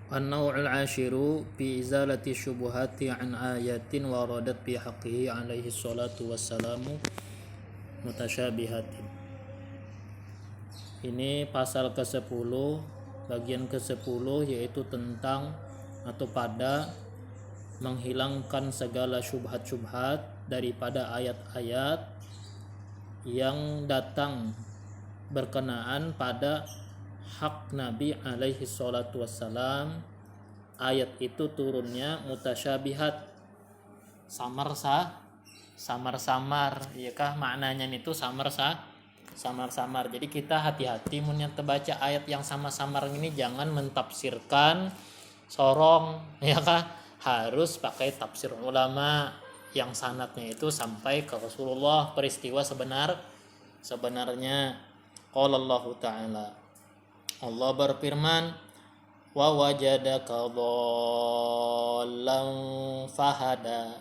An-naw'ul 'ashiru fi izalati syubuhati an ayatin waradat bi haqqihi alaihi salatu wassalamu mutasyabihatin. Ini pasal ke-10, bagian ke-10, yaitu tentang atau pada menghilangkan segala syubhat-syubhat daripada ayat-ayat yang datang berkenaan pada hak Nabi alaihi salatu wassalam. Ayat itu turunnya mutasyabihat, samar-samar, ya kah maknanya itu samar-samar. Jadi kita hati-hati mun baca ayat yang samar-samar ini, jangan mentafsirkan sorong, ya kah, harus pakai tafsir ulama yang sanadnya itu sampai ke Rasulullah, peristiwa sebenarnya. Qala Allah Ta'ala, Allah berfirman, wa wajadaka dhallan fahada,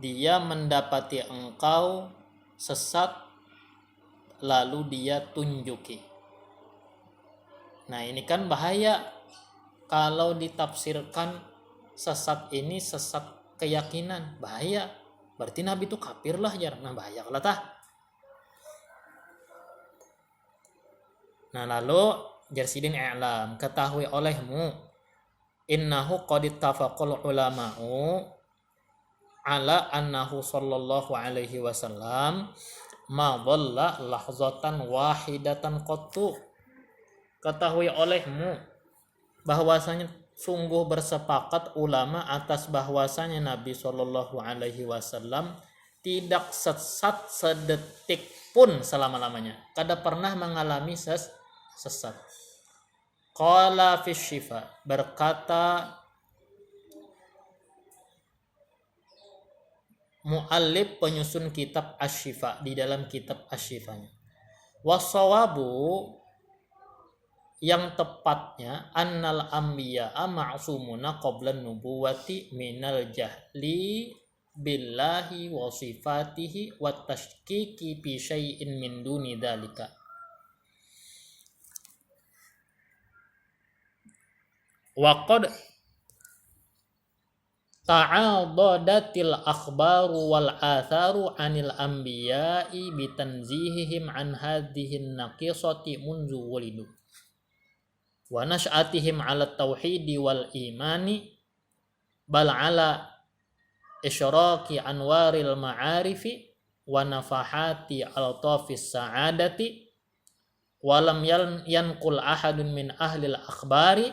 dia mendapati engkau sesat lalu dia tunjuki. Nah ini kan bahaya kalau ditafsirkan sesat ini sesat keyakinan, bahaya. Berarti Nabi itu kafir lah, jar. Nah bahaya lah tah. Nah lalu jarsidin i'lam, ketahui olehmu, innahu qad ittafaqal ulama'u ala annahu sallallahu alaihi wasallam ma dhalla lahzatan wahidatan qattu. Ketahui olehmu bahwasanya sungguh bersepakat ulama atas bahwasanya Nabi sallallahu alaihi wasallam tidak sesat sedetik pun selama-lamanya, kada pernah mengalami sesat. Qala fi syifa, berkata muallif penyusun kitab Asy-Syifa, di dalam kitab Asy-Syifanya, wassawabu, yang tepatnya, annal anbiya'a ma'sumuna qabla nubuwati minal jahli billahi wa sifatihi wa tashkiki bi syai'in min duni dzalika. Wa qad ta'adadatil akhbaru wal atharu anil anbiya'i bitanzihihim an hadhihi naqisati munzu wulidu wa nash'atihim ala tauhidi wal imani bal ala isyraqi anwaril ma'arifi wa nafahati altafis sa'adati walam yanqul ahadun min ahlil akhbari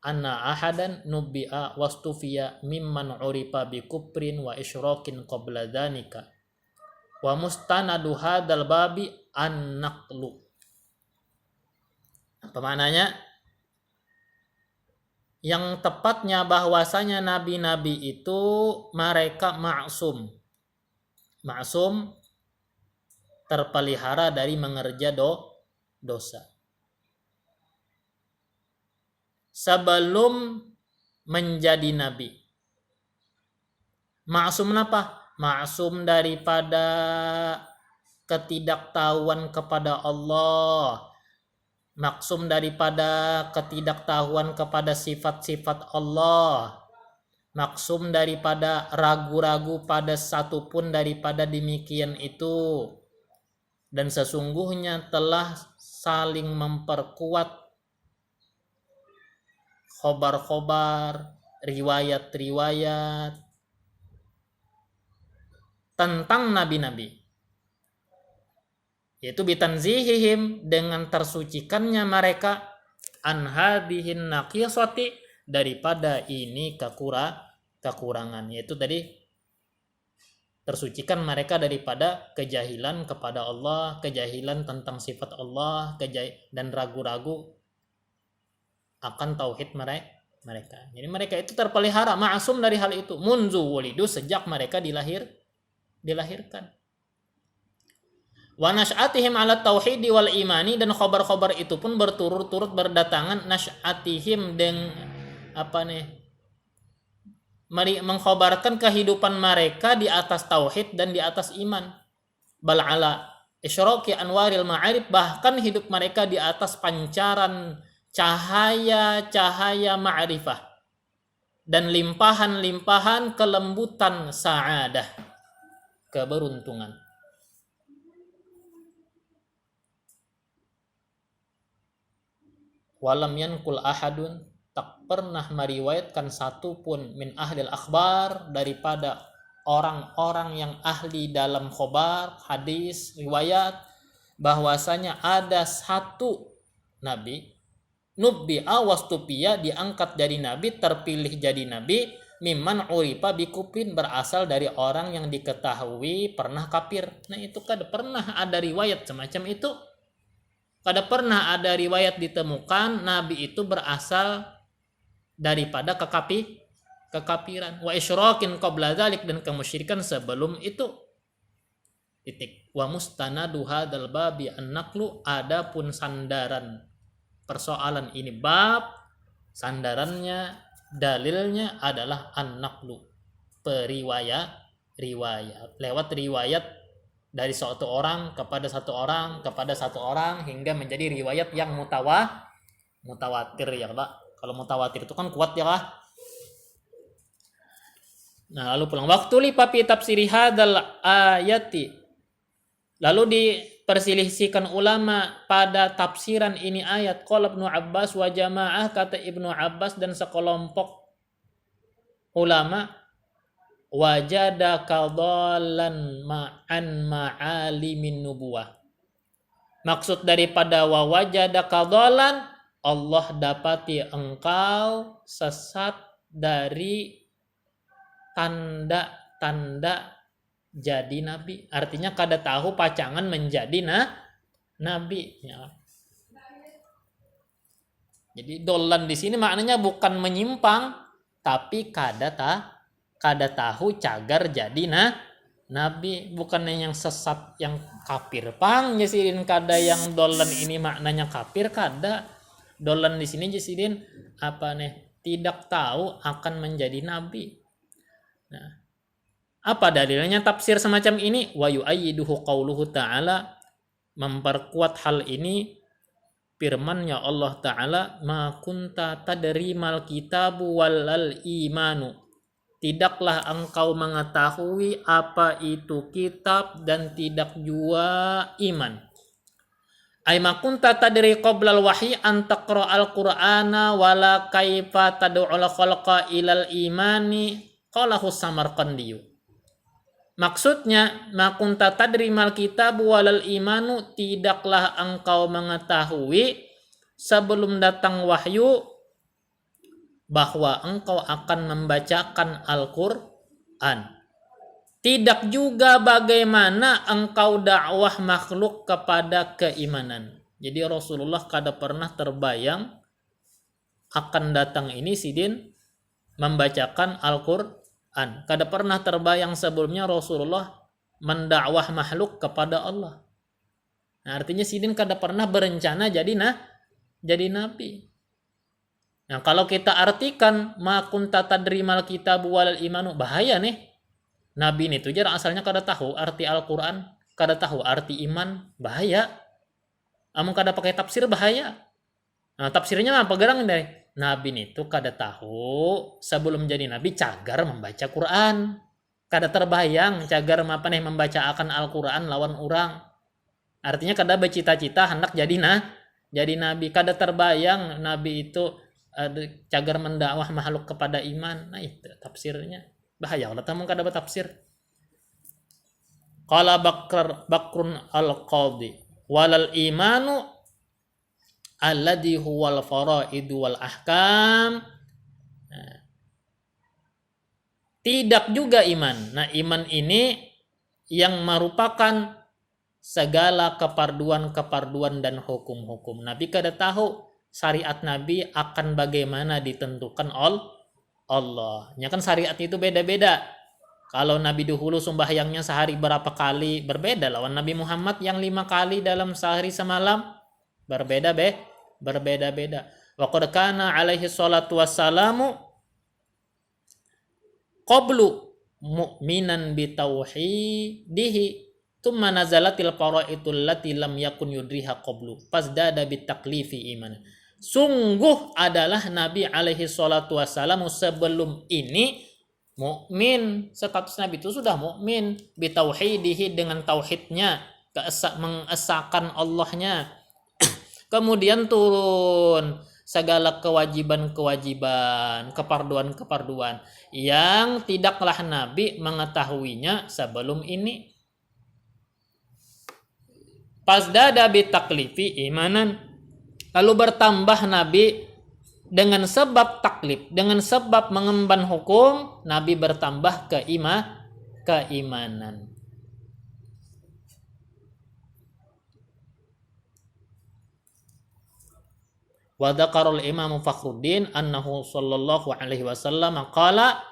anna ahadan nubbi'a wastufiya mimman urifa bi kufrin wa isyraqin qabla dhanika wa mustanadu hadzal babi an-naqlu. Apa maknanya? Yang tepatnya bahwasanya nabi-nabi itu mereka maksum, terpelihara dari mengerja dosa. Sebelum menjadi nabi. Maksum apa? Maksum daripada ketidaktahuan kepada Allah, maksum daripada ketidaktahuan kepada sifat-sifat Allah, maksum daripada ragu-ragu pada satupun daripada demikian itu, dan sesungguhnya telah saling memperkuat khobar-khobar, riwayat-riwayat tentang nabi-nabi, yaitu bitanzihihim, dengan tersucikannya mereka, an hadhihin naqisati, daripada ini kekurangan, yaitu tadi tersucikan mereka daripada kejahilan kepada Allah, kejahilan tentang sifat Allah, dan ragu-ragu akan tauhid mereka. Jadi mereka itu terpelihara, ma'sum dari hal itu, munzu wulidu, sejak mereka dilahirkan. Wa nash'atihim ala tauhidi wal imani, dan khobar-khobar itu pun berturut-turut berdatangan, nash'atihim mengkhobarkan kehidupan mereka di atas tauhid dan di atas iman. Bal ala isyraqi anwaril ma'arif, bahkan hidup mereka di atas pancaran cahaya-cahaya ma'rifah dan limpahan-limpahan kelembutan sa'adah, keberuntungan. Walam yankul ahadun, tak pernah meriwayatkan satu pun min ahlil akhbar, daripada orang-orang yang ahli dalam khobar, hadis, riwayat, bahwasanya ada satu nabi nubbi awastupia, diangkat jadi nabi, terpilih jadi nabi, mimman uripa bikupin, berasal dari orang yang diketahui pernah kafir. Nah itu kada pernah ada riwayat semacam itu. Kada pernah ada riwayat ditemukan nabi itu berasal daripada kekafiran. Wa isyrakin qabla dzalik, dan kemusyrikan sebelum itu. Titik. Wa mustanadu hadzal babi an-naqlu, adapun sandaran persoalan ini bab, sandarannya, dalilnya adalah an-naqlu, periwayat, lewat riwayat dari satu orang kepada satu orang kepada satu orang hingga menjadi riwayat yang mutawatir ya Pak. Kalau mutawatir itu kan kuat ya Pak. Nah, lalu pulang waktu li papi tafsiri hadzal ayati, lalu diperselisihkan ulama pada tafsiran ini ayat. Qala Ibnu Abbas wa jamaah, kata Ibnu Abbas dan sekelompok ulama, wajada kadhallan ma'an ma'alimin nubuwah. Maksud daripada wa wajada kadhallan, Allah dapati engkau sesat dari tanda-tanda jadi nabi. Artinya kada tahu pacangan menjadi nabi ya. Jadi dolan di sini maknanya bukan menyimpang, tapi kada tahu cagar jadi nabi, bukannya yang sesat yang kafir pang jasidin. Kada yang dolan ini maknanya kafir, kada. Dolan di sini jasidin apa nih, tidak tahu akan menjadi nabi. Nah, apa dalilnya tafsir semacam ini? Wa yu'ayyiduhu qauluhu ta'ala, memperkuat hal ini firman-Nya Allah Ta'ala, ma kunta tadri mal kitabu walal imanu, tidaklah engkau mengetahui apa itu kitab dan tidak jua iman. Ay ma kunta tadri qablal wahyi an taqra al-qur'ana wala kaifa tad'ul khalqa ilal imani, qalahu Samarqandi. Maksudnya, ma kunta tadri mal kitab walal imanu, tidaklah engkau mengetahui sebelum datang wahyu bahwa engkau akan membacakan Al-Qur'an. Tidak juga bagaimana engkau dakwah makhluk kepada keimanan. Jadi Rasulullah kada pernah terbayang akan datang ini sidin membacakan Al-Qur'an. Kada pernah terbayang sebelumnya Rasulullah mendakwah makhluk kepada Allah. Nah, artinya sidin kada pernah berencana jadi nabi. Nah, kalau kita artikan ma kunta tadrimal kitab wal imanu, bahaya nih. Nabi ini tuh jarang asalnya kada tahu arti Al-Qur'an, kada tahu arti iman, bahaya. Amun kada pakai tafsir bahaya. Nah, tafsirnya apa gerang dari Nabi itu kada tahu sebelum jadi nabi cagar membaca Quran. Kada terbayang cagar apa nih membaca akan Al-Qur'an lawan orang. Artinya kada bercita-cita hendak jadi nabi. Kada terbayang nabi itu cagar mendakwah makhluk kepada iman. Nah itu tafsirnya. Bahaya kalau tamu kada bertafsir. Qala Bakrun al-Qadhi walal imanu alladhi huwal faraidu wal ahkam. Nah, tidak juga iman. Nah, iman ini yang merupakan segala keparduan dan hukum-hukum. Nabi kada tahu syariat Nabi akan bagaimana ditentukan Allah. Ya kan syariat itu beda-beda. Kalau Nabi dahulu sembahyangnya sehari berapa kali, berbeda lawan Nabi Muhammad yang 5 kali dalam sehari semalam, berbeda-beda. Wa qad kana alaihi salatu wassalamu qablu mu'minan bi tauhidihi thumma nazalatil faraitul lati lam yakun yudriha qablu fasdada bit taklifi iman. sungguh adalah Nabi alaihi salatu wassalam sebelum ini mukmin. Status Nabi itu sudah mukmin, bitauhidihi, dengan tauhidnya, mengesahkan Allahnya. Kemudian turun segala kewajiban-kewajiban, keparduan-keparduan yang tidaklah Nabi mengetahuinya sebelum ini. Pasdada bitaklifi imanan, lalu bertambah Nabi dengan sebab taklif, dengan sebab mengemban hukum, Nabi bertambah keimanan. Wa dzakarul Imam Fakhruddin annahu sallallahu alaihi wasallam qala,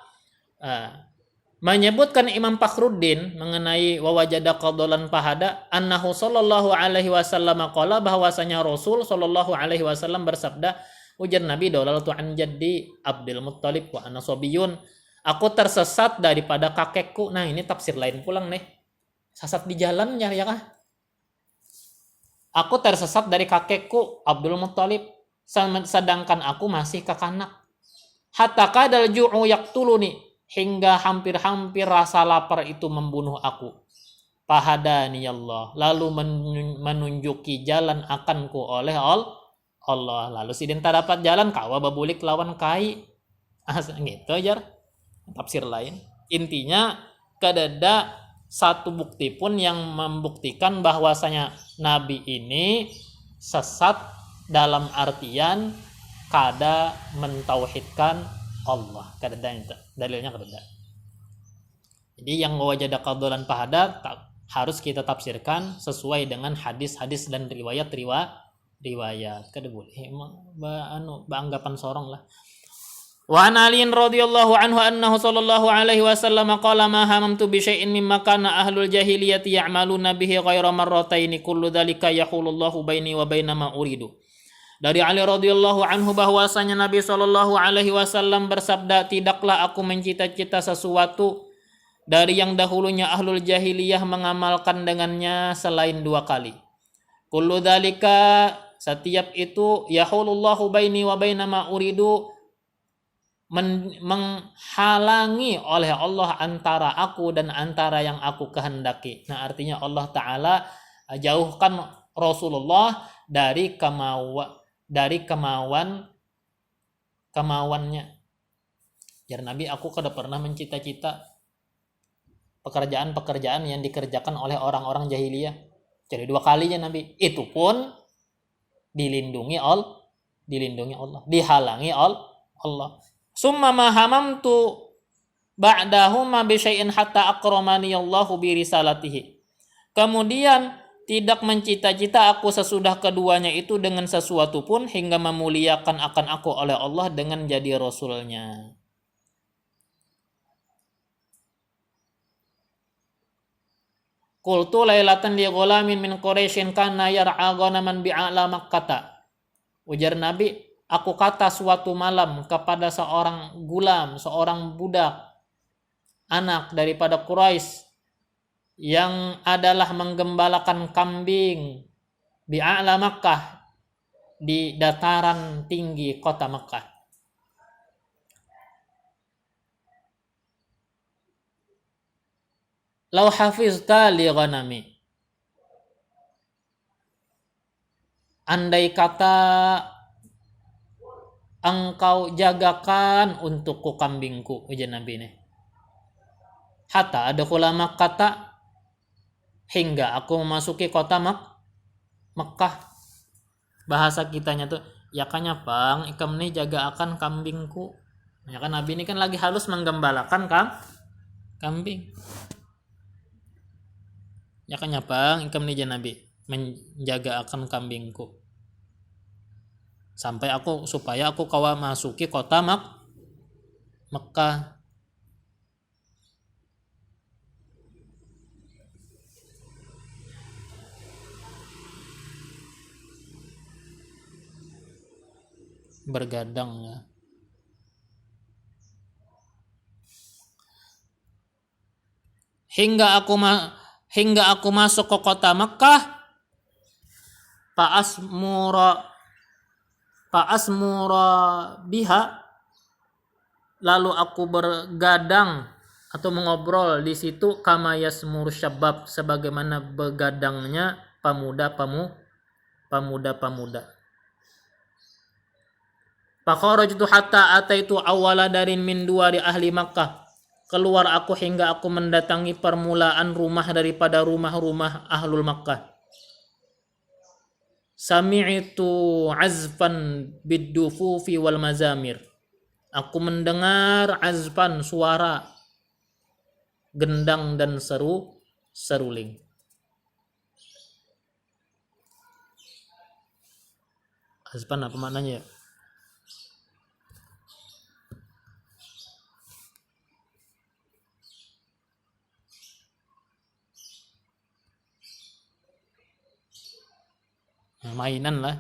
menyebutkan Imam Fakhruddin mengenai wa wajada qadalan pahada, annahu sallallahu alaihi wasallam qala, bahwasanya Rasul sallallahu alaihi wasallam bersabda, ujar Nabi, dalaltu an jaddi Abdul Muttalib wa ana sabiyun, aku tersesat daripada kakekku. Nah, ini tafsir lain pulang nih. Sesat di jalan ya kah? Aku tersesat dari kakekku Abdul Muttalib, sedangkan aku masih kekanak. Hatta kadal ju'u yaqtuluni, hingga hampir-hampir rasa lapar itu membunuh aku. Fahadani Allah, lalu menunjuki jalan akanku oleh Allah. Lalu si denta dapat jalan, kawa babulik lawan kai. Gitu aja tafsir lain. Intinya kadada satu bukti pun yang membuktikan bahwasanya Nabi ini sesat dalam artian kada mentauhidkan Allah. Kadada itu dalilnya kadada. Jadi yang wajada qadalan pahada harus kita tafsirkan sesuai dengan hadis-hadis dan riwayat kada boleh anggapan sorong lah. Wa an Ali radhiyallahu anhu annahu sallallahu alaihi wasallam qala ma hamamtu bi syai'in mimma kana ahlul jahiliyati ya'maluna bihi ghaira marrataini kullu dzalika yahulullahu baini wa baina ma uridu. Dari Ali radhiyallahu anhu bahwasanya Nabi sallallahu alaihi wasallam bersabda, tidaklah aku mencita-cita sesuatu dari yang dahulunya ahlul jahiliyah mengamalkan dengannya selain 2 kali. Kullu dzalika, setiap itu, yahulullahu baini wa baina ma uridu, menghalangi oleh Allah antara aku dan antara yang aku kehendaki. Nah, artinya Allah Ta'ala jauhkan Rasulullah dari kemauannya. Jadi Nabi, aku kada pernah mencita-cita pekerjaan-pekerjaan yang dikerjakan oleh orang-orang jahiliyah. Jadi 2 kalinya Nabi. Itu pun dilindungi Allah, dihalangi Allah. Summa ma hamamtu ba'dahuma bi syai'in hatta akramani Allahu bi risalatihi. Kemudian tidak mencita-cita aku sesudah keduanya itu dengan sesuatu pun hingga memuliakan akan aku oleh Allah dengan jadi Rasulnya. Qultu lailatan li ghulamin min Quraisyin kana yar'a ghanaman bi'ala Makkah. Ujar Nabi, aku kata suatu malam kepada seorang gulam, seorang budak, anak daripada Quraisy, yang adalah menggembalakan kambing bi'ala Makkah, di dataran tinggi kota Makkah. Lau hafizta li ghanami, andai kata engkau jagakan untukku kambingku, ujar Nabi ini. Hatta adkhula Makkah, hingga aku memasuki kota Makkah. Bahasa kitanya tuh, ya kan bang, ikam nih jaga akan kambingku. Ya kan Nabi ini kan lagi halus menggembalakan kambing. Ya kan bang, ikam nih Nabi menjaga akan kambingku. Supaya aku kawa masuki kota Makkah. Bergadang ya. Hingga aku masuk ke kota Makkah, fa'asmura fa asmura biha, lalu aku bergadang atau mengobrol di situ, kama yasmur syabab, sebagaimana begadangnya pemuda-pemuda. Fa kharajtu hatta ataitu awwala darin min duwari ahli Makkah, keluar aku hingga aku mendatangi permulaan rumah daripada rumah-rumah ahlul Makkah. Sami'tu azfan biddufufi wal mazamir, aku mendengar azfan, suara gendang dan seruling. Azfan apa maknanya? Mainan lah.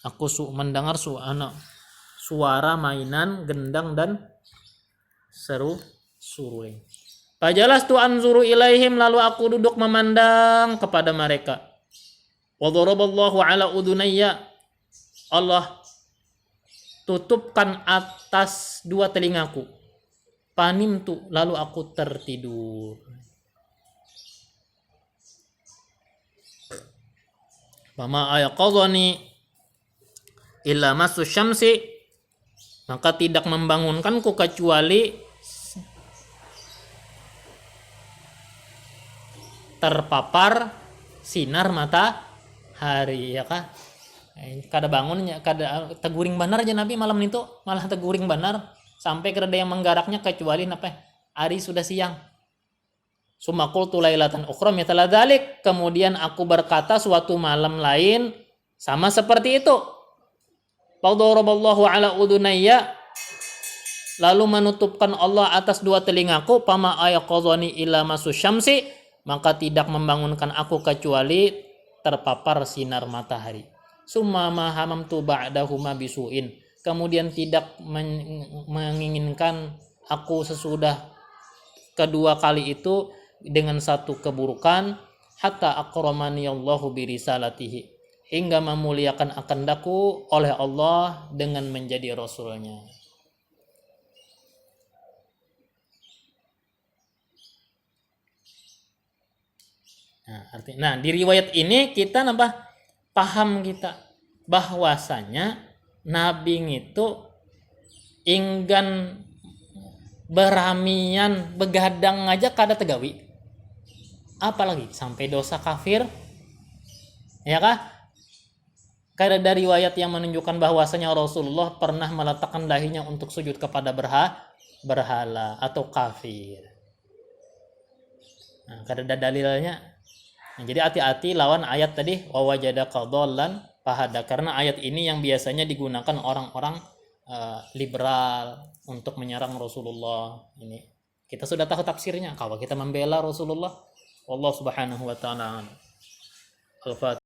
Aku mendengar suara mainan, gendang dan seruling. Fajalastu anzuru ilaihim, lalu aku duduk memandang kepada mereka. Wa daraballahu ala udunayya, Allah tutupkan atas dua telingaku. Panimtu, lalu aku tertidur. Fama ayaqadhani illa masu syamsi, maka tidak membangunkanku kecuali terpapar sinar matahari, ya kah? Kada bangunnya, kada teguring benar aja Nabi malam itu, malah teguring benar sampai kada yang menggaraknya kecuali hari sudah siang. Summa qultu lailatan ukhra mithla dzalik, kemudian aku berkata suatu malam lain sama seperti itu. Fadaraballahu ala udunayya, lalu menutupkan Allah atas dua telingaku. Fama ayaqadhani illa masu syamsi, maka tidak membangunkan aku kecuali terpapar sinar matahari. Summa ma hamamtu ba'dahuma bisuin, kemudian tidak menginginkan aku sesudah kedua kali itu dengan satu keburukan, hatta akramani Allahu bi risalatihi, hingga memuliakan akandaku oleh Allah dengan menjadi rasulnya. Nah, di riwayat ini kita paham kita bahwasanya Nabi itu inggan beramian begadang aja kada tegawi, apalagi sampai dosa kafir, ya kah? Kada ada riwayat yang menunjukkan bahwasanya Rasulullah pernah meletakkan dahinya untuk sujud kepada berhala atau kafir. Nah, kada ada dalilnya. Nah, jadi hati-hati lawan ayat tadi wa wajadaka dhallan fahada, karena ayat ini yang biasanya digunakan orang-orang liberal untuk menyerang Rasulullah. Ini kita sudah tahu tafsirnya, kalau kita membela Rasulullah, Allah Subhanahu wa taala. Al-Fatihah.